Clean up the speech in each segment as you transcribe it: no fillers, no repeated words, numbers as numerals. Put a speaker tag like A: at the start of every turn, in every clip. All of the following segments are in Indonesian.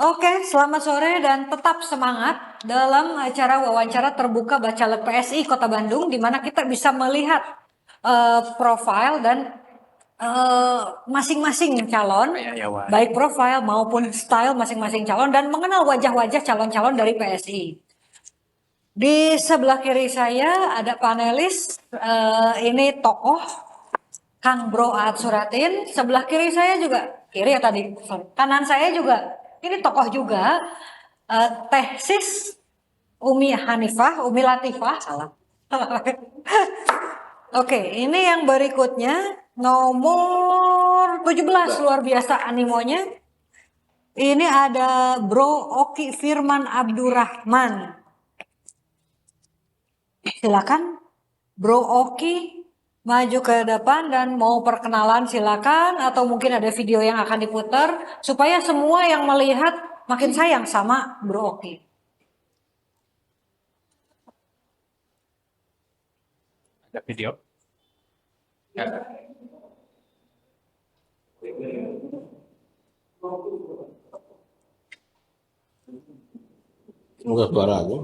A: Oke, selamat sore dan tetap semangat dalam acara wawancara terbuka Bacalek PSI Kota Bandung, di mana kita bisa melihat profil dan masing-masing calon, baik profil maupun style masing-masing calon, dan mengenal wajah-wajah calon-calon dari PSI. Di sebelah kiri saya ada panelis, ini tokoh Kang Bro Aad Suratin. Sebelah kiri saya juga, kiri ya tadi, kanan saya juga, ini tokoh juga, Teh Sis Umi Hanifah, Umi Latifah, salah. Oke, ini yang berikutnya, nomor 17, luar biasa animonya. Ini ada Bro Oki Firman Abdurrahman. Silakan Bro Oki maju ke depan dan mau perkenalan silakan, atau mungkin ada video yang akan diputar supaya semua yang melihat makin sayang sama Bro Oki.
B: Ada video? Ya.
C: Semoga suaranya.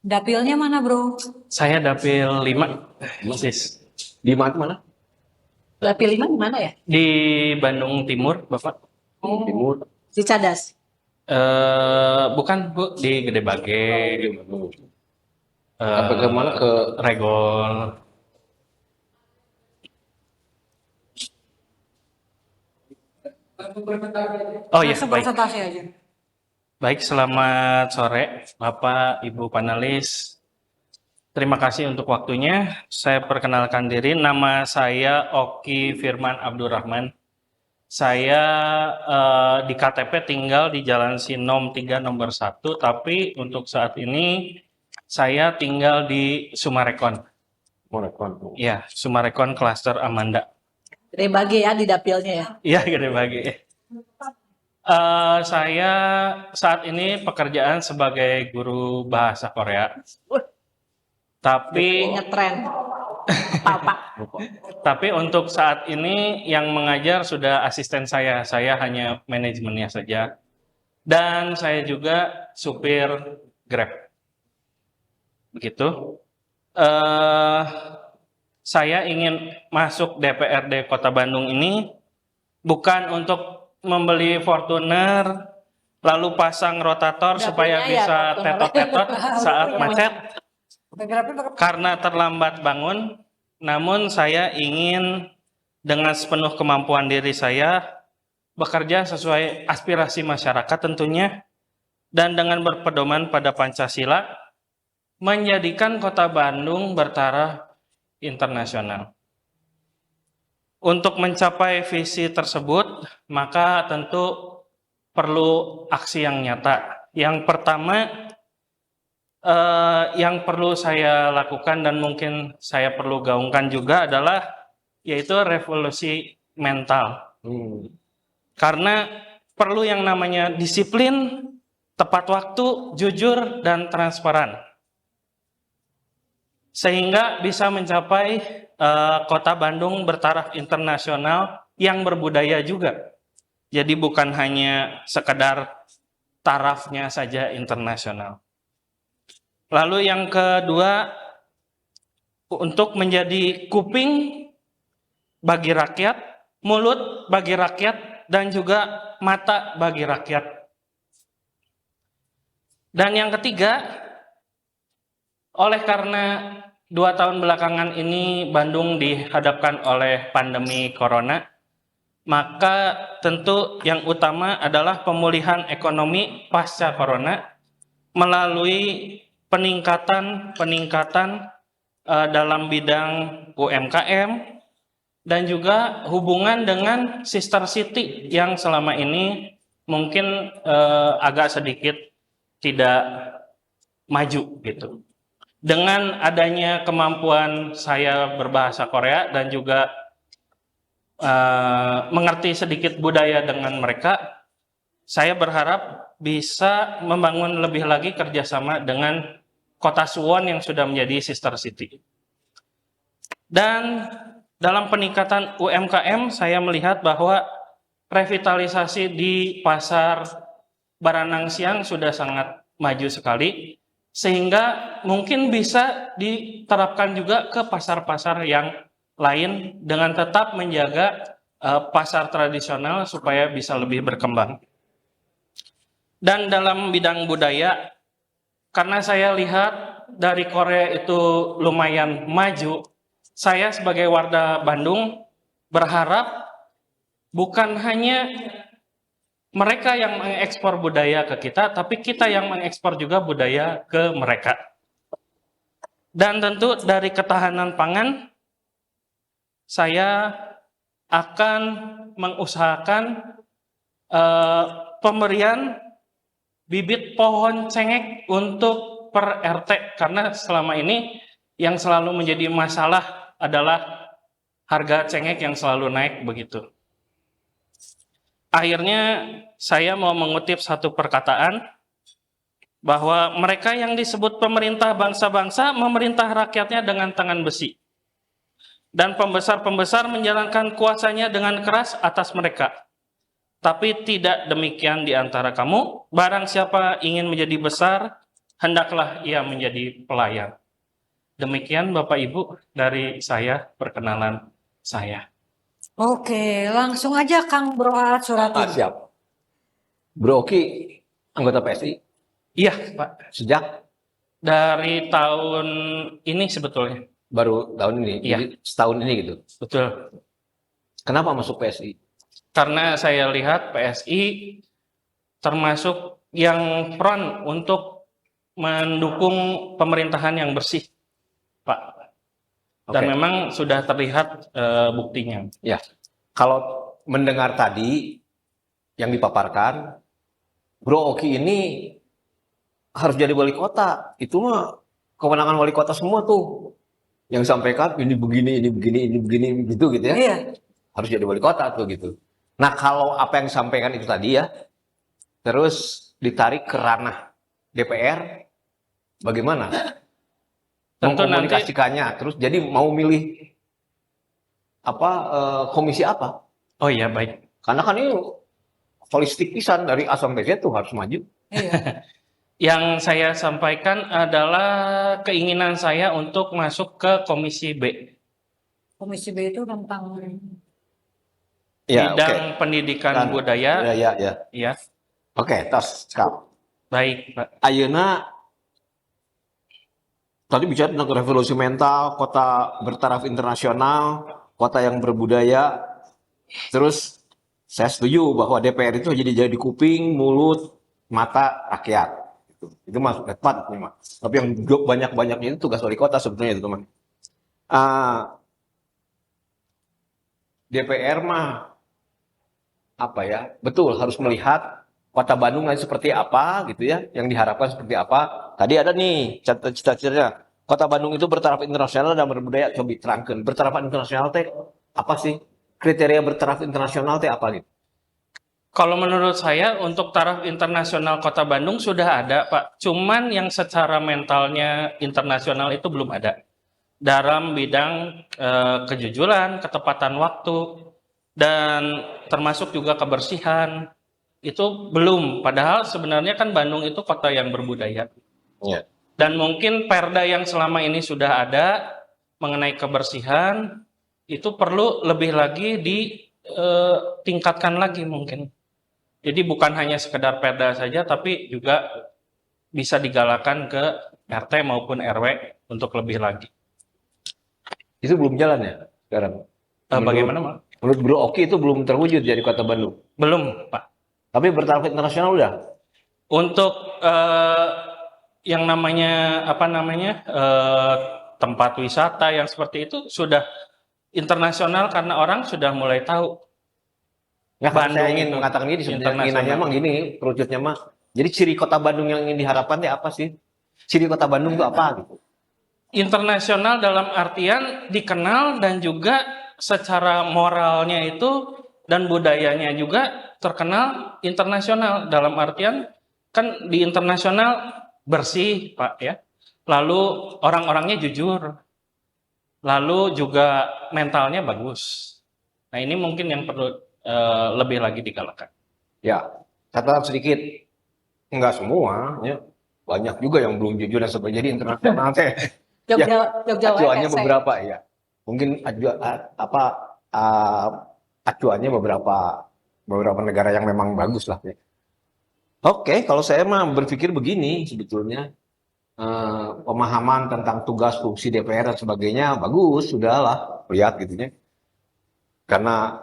A: Dapilnya mana, Bro?
B: Saya dapil 5, Sis.
C: Di mana?
D: Dapil 5 di mana ya?
B: Di Bandung Timur, Bapak.
C: Timur.
D: Di Cadas.
B: Bukan, Bu, di Gede Bage.
C: Sampai ke mana? Ke
B: Regol. Oh iya,
A: Langsung
B: baik.
A: presentasi aja.
B: Baik, selamat sore, Bapak, Ibu panelis. Terima kasih untuk waktunya. Saya perkenalkan diri, nama saya Oki Firman Abdurrahman. Saya di KTP tinggal di Jalan Sinom 3 nomor 1, tapi untuk saat ini saya tinggal di Sumarekon. Ya, Sumarekon Cluster Amanda.
D: Gede Bage ya di dapilnya ya.
B: Iya, Gede Bage. Saya saat ini pekerjaan sebagai guru bahasa Korea. Tapi
D: Ngetren. Apa-apa.
B: Tapi untuk saat ini yang mengajar sudah asisten saya hanya manajemennya saja. Dan saya juga supir Grab. Begitu. Saya ingin masuk DPRD Kota Bandung ini bukan untuk membeli Fortuner, lalu pasang rotator supaya
D: Dapilnya ya,
B: bisa
D: Fortuner.
B: tetot-tetot saat
D: Punya
B: macet.
A: Fotografi
B: Karena terlambat bangun, namun saya ingin dengan sepenuh kemampuan diri saya bekerja sesuai aspirasi masyarakat tentunya, dan dengan berpedoman pada Pancasila, menjadikan Kota Bandung bertaraf internasional. Untuk mencapai visi tersebut, maka tentu perlu aksi yang nyata. Yang pertama, yang perlu saya lakukan dan mungkin saya perlu gaungkan juga adalah yaitu revolusi mental. Karena perlu yang namanya disiplin, tepat waktu, jujur, dan transparan. Sehingga bisa mencapai Kota Bandung bertaraf internasional yang berbudaya juga. Jadi bukan hanya sekedar tarafnya saja internasional. Lalu yang kedua, untuk menjadi kuping bagi rakyat, mulut bagi rakyat, dan juga mata bagi rakyat. Dan yang ketiga, oleh karena 2 tahun belakangan ini Bandung dihadapkan oleh pandemi corona, maka tentu yang utama adalah pemulihan ekonomi pasca corona melalui peningkatan dalam bidang UMKM dan juga hubungan dengan sister city yang selama ini mungkin agak sedikit tidak maju gitu. Dengan adanya kemampuan saya berbahasa Korea dan juga mengerti sedikit budaya dengan mereka, saya berharap bisa membangun lebih lagi kerjasama dengan Kota Suwon yang sudah menjadi sister city. Dan dalam peningkatan UMKM, saya melihat bahwa revitalisasi di pasar Baranang Siang sudah sangat maju sekali, sehingga mungkin bisa diterapkan juga ke pasar-pasar yang lain dengan tetap menjaga pasar tradisional supaya bisa lebih berkembang. Dan dalam bidang budaya, karena saya lihat dari Korea itu lumayan maju, saya sebagai warga Bandung berharap bukan hanya mereka yang mengekspor budaya ke kita, tapi kita yang mengekspor juga budaya ke mereka. Dan tentu dari ketahanan pangan, saya akan mengusahakan pemberian bibit pohon cengkeh untuk per RT, karena selama ini yang selalu menjadi masalah adalah harga cengkeh yang selalu naik begitu. Akhirnya saya mau mengutip satu perkataan bahwa mereka yang disebut pemerintah bangsa-bangsa memerintah rakyatnya dengan tangan besi. Dan pembesar-pembesar menjalankan kuasanya dengan keras atas mereka. Tapi tidak demikian di antara kamu. Barang siapa ingin menjadi besar, hendaklah ia menjadi pelayan. Demikian Bapak Ibu dari saya, perkenalan saya.
A: Oke, langsung aja Kang Bro Aat Surati.
C: Siap. Bro Oki, anggota PSI
B: Iya Pak,
C: sejak
B: dari tahun ini sebetulnya.
C: baru tahun ini,
B: Iya.
C: jadi setahun ini gitu.
B: Betul.
C: Kenapa masuk PSI?
B: Karena saya lihat PSI termasuk yang front untuk mendukung pemerintahan yang bersih, Pak. Dan
C: Oke.
B: memang sudah terlihat buktinya.
C: Ya, kalau mendengar tadi yang dipaparkan, Bro Oki ini harus jadi wali kota. Itu mah kewenangan wali kota semua tuh. Yang sampaikan ini begini, ini begini, ini begini, gitu ya.
A: Iya.
C: Harus jadi wali kota tuh gitu. Nah, kalau apa yang disampaikan itu tadi ya, terus ditarik ke ranah DPR, bagaimana?
B: Tentu
C: Mengkomunikasikannya, terus jadi mau milih apa komisi apa?
B: Oh iya, baik.
C: Karena kan ini holistik pisan dari A sampai Z tuh harus maju.
A: Iya.
B: Yang saya sampaikan adalah keinginan saya untuk masuk ke Komisi B.
A: Komisi B itu tentang
B: Bidang pendidikan budaya.
C: Ya.
B: Ya,
C: Oke, tos sekarang.
B: baik, Pak.
C: Ayeuna tadi bicara tentang revolusi mental, kota bertaraf internasional, kota yang berbudaya. Terus saya setuju bahwa DPR itu jadi kuping, mulut, mata rakyat. Itu masuk tepat nih, Mas. Tapi yang banyak-banyaknya itu tugas wali kota sebetulnya itu, teman. DPR mah apa ya? Betul harus melihat kota Bandung lain seperti apa gitu ya, yang diharapkan seperti apa. Tadi ada nih cita-citanya. Kota Bandung itu bertaraf internasional dan berbudaya. Coba terangkan. Bertaraf internasional teh apa sih? Kriteria bertaraf internasional teh apa gitu?
B: Kalau menurut saya untuk taraf internasional Kota Bandung sudah ada, Pak. Cuman yang secara mentalnya internasional itu belum ada. Dalam bidang kejujuran, ketepatan waktu, dan termasuk juga kebersihan, itu belum. Padahal sebenarnya kan Bandung itu kota yang berbudaya.
C: Ya.
B: Dan mungkin perda yang selama ini sudah ada mengenai kebersihan, itu perlu lebih lagi ditingkatkan lagi mungkin. Jadi bukan hanya sekedar perda saja, tapi juga bisa digalakan ke RT maupun RW untuk lebih lagi.
C: Itu belum jalan ya sekarang?
B: Bagaimana, Pak?
C: Menurut Bro Oki itu belum terwujud jadi kota Bandung?
B: Belum, Pak.
C: Tapi bertaraf internasional udah?
B: Untuk yang namanya tempat wisata yang seperti itu sudah internasional karena orang sudah mulai tahu.
C: Ya, kan saya
B: Bandung
C: ingin
B: itu
C: mengatakan ini sebenarnya
B: internasional.
C: inginnya emang gini, kerucutnya mah. Jadi ciri kota Bandung yang ingin diharapkan itu apa sih? Ciri kota Bandung itu apa gitu?
B: Internasional dalam artian dikenal dan juga secara moralnya itu dan budayanya juga terkenal internasional dalam artian kan di internasional bersih, Pak ya. Lalu orang-orangnya jujur. lalu juga mentalnya bagus. Nah, ini mungkin yang perlu lebih lagi digalakan.
C: Ya, catatan sedikit, enggak semua, ya. Banyak juga yang belum jujur dan sebagainya. Jadi internasional teh,
D: Jogja
C: acuannya
D: WSE.
C: beberapa ya. Mungkin acuannya beberapa negara yang memang bagus lah. Ya. Oke, kalau saya mah berpikir begini sebetulnya. Pemahaman tentang tugas fungsi DPR dan sebagainya bagus, sudahlah lihat gitu ya. Karena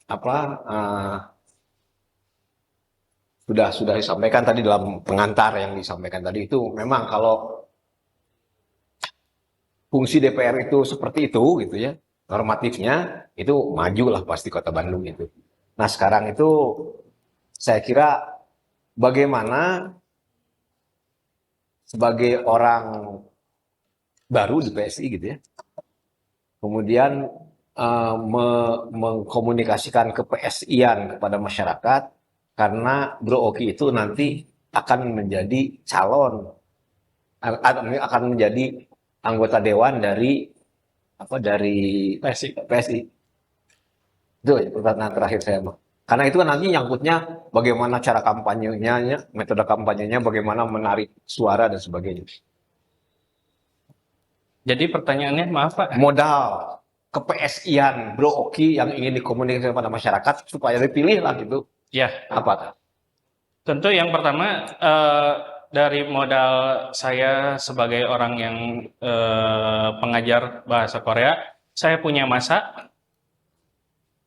C: apa sudah disampaikan tadi dalam pengantar yang disampaikan tadi itu memang kalau fungsi DPR itu seperti itu gitu ya, normatifnya itu maju lah pasti Kota Bandung itu. Nah, sekarang itu saya kira bagaimana sebagai orang baru di PSI gitu ya, kemudian mengkomunikasikan ke PSI-an kepada masyarakat, karena Bro Oki itu nanti akan menjadi calon, akan menjadi anggota dewan dari PSI. Itu pertanyaan terakhir saya mah. Karena itu kan nanti nyangkutnya bagaimana cara kampanyenya, metode kampanyenya, bagaimana menarik suara dan sebagainya.
B: Jadi pertanyaannya, maaf Pak.
C: Modal ke PSI-an Bro Oki yang ingin dikomunikasikan pada masyarakat supaya dipilih lah gitu.
B: Ya,
C: Apa?
B: tentu yang pertama dari modal saya sebagai orang yang pengajar bahasa Korea, saya punya masa.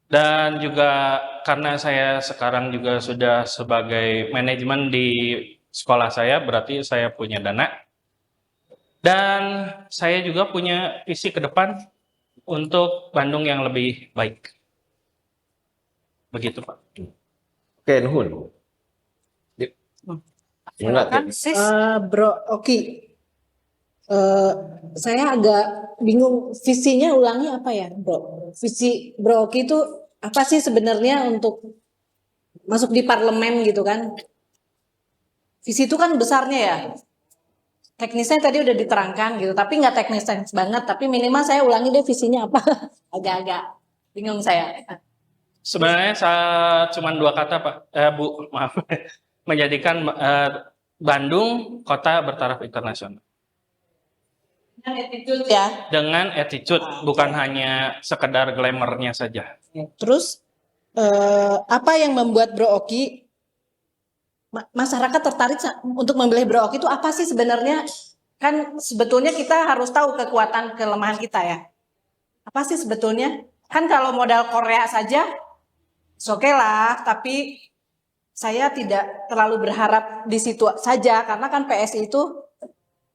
B: Dan juga karena saya sekarang juga sudah sebagai manajemen di sekolah saya, berarti saya punya dana. Dan saya juga punya visi ke depan untuk Bandung yang lebih baik. Begitu, Pak.
C: Oke, nuhun.
A: Silakan, Sis.
D: Bro Oki, saya agak bingung visinya ulangi apa ya, Bro? Visi Bro Oki itu apa sih sebenarnya untuk masuk di parlemen gitu kan? Visi itu kan besarnya ya. Teknisnya tadi udah diterangkan gitu, tapi nggak teknis banget. Tapi minimal saya ulangi deh visinya apa. Agak-agak bingung saya.
B: Sebenarnya cuma 2 kata, Pak. Bu, maaf. Menjadikan Bandung kota bertaraf internasional.
D: Dengan attitude ya.
B: Dengan attitude, bukan hanya sekedar glamournya saja.
D: Terus apa yang membuat Bro Oki masyarakat tertarik untuk memilih Bro Oki itu apa sih sebenarnya? Kan sebetulnya kita harus tahu kekuatan kelemahan kita ya. Apa sih sebetulnya? Kan kalau modal Korea saja, oke lah. Tapi saya tidak terlalu berharap di situ saja karena kan PSI itu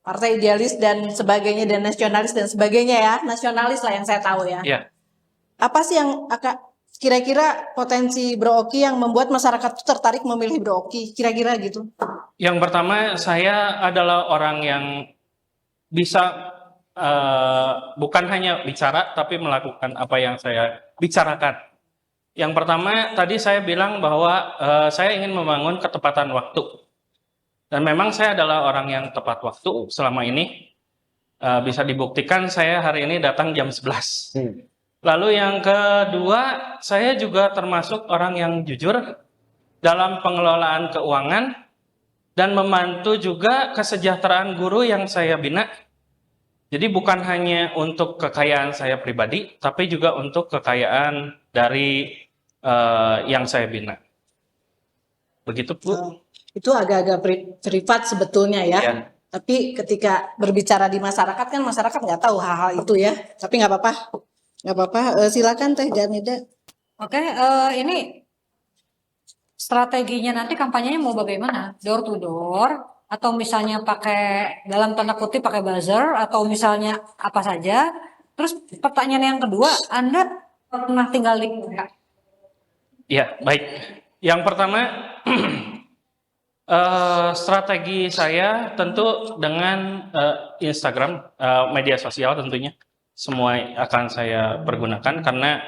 D: partai idealis dan sebagainya dan nasionalis dan sebagainya ya. Nasionalis lah yang saya tahu ya.
B: Iya.
D: Apa sih yang kira-kira potensi Bro Oki yang membuat masyarakat itu tertarik memilih Bro Oki? Kira-kira gitu.
B: Yang pertama, saya adalah orang yang bisa bukan hanya bicara, tapi melakukan apa yang saya bicarakan. Yang pertama, tadi saya bilang bahwa saya ingin membangun ketepatan waktu. Dan memang saya adalah orang yang tepat waktu selama ini. Bisa dibuktikan saya hari ini datang jam 11. Lalu yang kedua, saya juga termasuk orang yang jujur dalam pengelolaan keuangan dan membantu juga kesejahteraan guru yang saya bina. Jadi bukan hanya untuk kekayaan saya pribadi, tapi juga untuk kekayaan dari yang saya bina. Begitu, Bu.
D: Itu agak-agak privat sebetulnya ya.
B: Ya.
D: Tapi ketika berbicara di masyarakat kan masyarakat nggak tahu hal-hal itu ya. Tapi nggak apa-apa. Nggak apa-apa, silakan Teh Janida.
A: Oke, ini strateginya nanti kampanyenya mau bagaimana? Door to door atau misalnya pakai dalam tanda kutip pakai buzzer atau misalnya apa saja? Terus pertanyaan yang kedua, Anda pernah tinggal di Korea?
B: Ya, baik. Yang pertama, strategi saya tentu dengan Instagram, media sosial tentunya. Semua akan saya pergunakan karena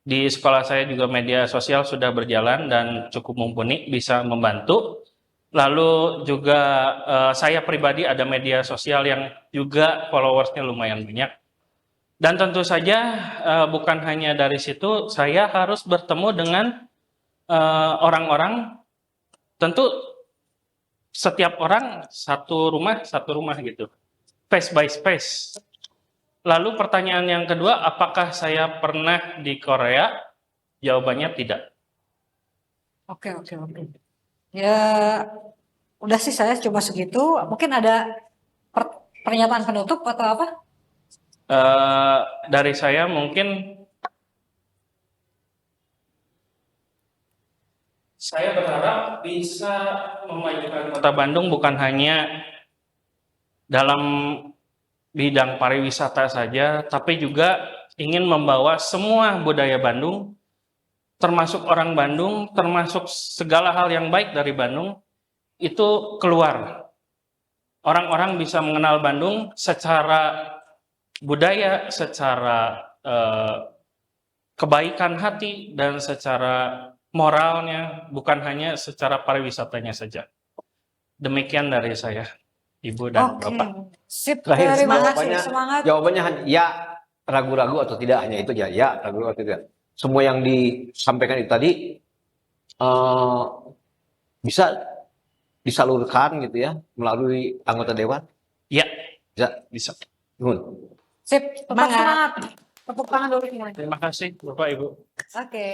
B: di sekolah saya juga media sosial sudah berjalan dan cukup mumpuni, bisa membantu. Lalu juga saya pribadi ada media sosial yang juga followersnya lumayan banyak. Dan tentu saja bukan hanya dari situ, saya harus bertemu dengan orang-orang. Tentu setiap orang satu rumah gitu, space by space. Lalu pertanyaan yang kedua, apakah saya pernah di Korea? Jawabannya tidak.
A: Oke. Ya, udah sih saya coba segitu. Mungkin ada pernyataan penutup atau apa?
B: Dari saya mungkin saya berharap bisa memajukan Kota Bandung bukan hanya dalam bidang pariwisata saja, tapi juga ingin membawa semua budaya Bandung, termasuk orang Bandung, termasuk segala hal yang baik dari Bandung, itu keluar. Orang-orang bisa mengenal Bandung secara budaya, secara kebaikan hati, dan secara moralnya, bukan hanya secara pariwisatanya saja. Demikian dari saya, Ibu dan
A: Oke.
B: Bapak.
A: Sip,
C: Terakhir
A: terima kasih.
C: jawabannya,
A: Semangat.
C: jawabannya ya ragu-ragu atau tidak, hanya itu aja. Ya ragu-ragu atau tidak. Semua yang disampaikan itu tadi bisa disalurkan gitu ya melalui anggota dewan.
B: Ya,
C: Bisa.
B: bisa.
C: Nuhun.
A: Sip, tetap semangat. Tepuk tangan dulu semuanya.
B: Terima kasih, Bapak Ibu.
A: Oke.